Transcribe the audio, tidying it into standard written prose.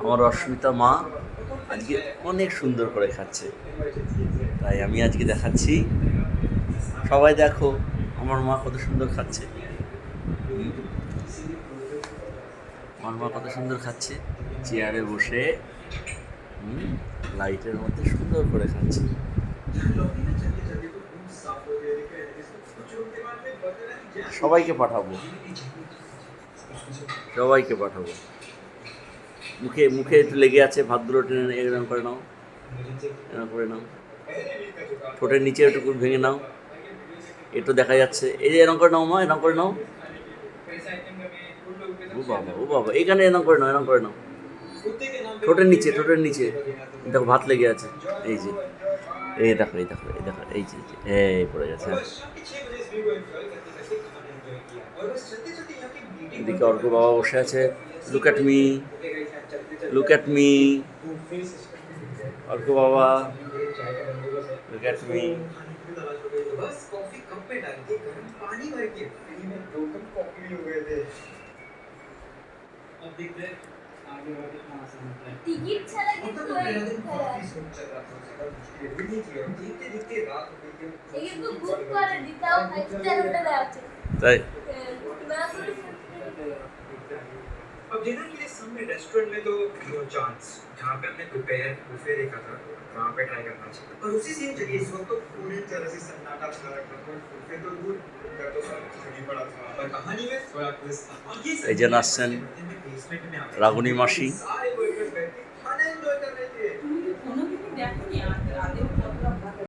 আমার অস্মিতা মা আজকে অনেক সুন্দর করে খাচ্ছে, তাই আমি আজকে দেখাচ্ছি। সবাই দেখো আমার মা কত সুন্দর খাচ্ছে। আমার মা কত সুন্দর খাচ্ছে, চেয়ারে বসে লাইটের মধ্যে সুন্দর করে খাচ্ছে। সবাইকে পাঠাবো, সবাইকে পাঠাবো। মুখে মুখে একটু লেগে আছে, ভাতগুলো টেনে এরকম করে নাও, এরকম করে নাও। ঠোঁটের নিচে একটু ভেঙে নাও, একটু দেখা যাচ্ছে। এই যে এরকম করে নাও মা, এরকম করে নাও। ও বাবা, ও বাবা, এইখানে এরকম করে নাও, এরকম করে নাও। ঠোঁটের নিচে, ঠোঁটের নিচে দেখো ভাত লেগে আছে। এই যে, এই দেখো, এই দেখো, এই দেখো, এই যে এই পড়ে গেছে। এদিকে অর্ক বাবা বসে আছে। Look at me, look at me, Arka বাবা, লুক অ্যাট মি। बस कॉफी कप में डाल के गर्म पानी भर के फ्री में 2 कप कॉफी भी हो गए थे। अब देखते हैं आगे और कितना आसान होता है। टिकट छाड़ा मतलब কিন্তু तो এই मेरा दिन काफी स्मूथ चल रहा था, उसके बाद मुश्किल भी नहीं थी और देखते देखते रात हो गई थी। এই কিন্তু বুক করে দিতাও 5 স্টার হোটেলে আছে তাই না করে अब डिनर के लिए सामने रेस्टोरेंट में तो नो चांस, जहाँ पे हमने दोपहर बुफे देखा था वहाँ पे ट्राई करना चाहिए। और उसी सेम जगह इस वक्त तो पूरी तरह से सन्नाटा छा रखा था। बुफे तो दूर, घर तो सब खड़ी पड़ा था। पर कहानी में थोड़ा ट्विस्ट था। और ये এই যে নাচছেন बेसमेंट में आके রাগুনি মাসি। सारे वर्कर्स बैठ के खाना एंजॉय कर रहे थे। তুমি কোনো কিছু দেখোনি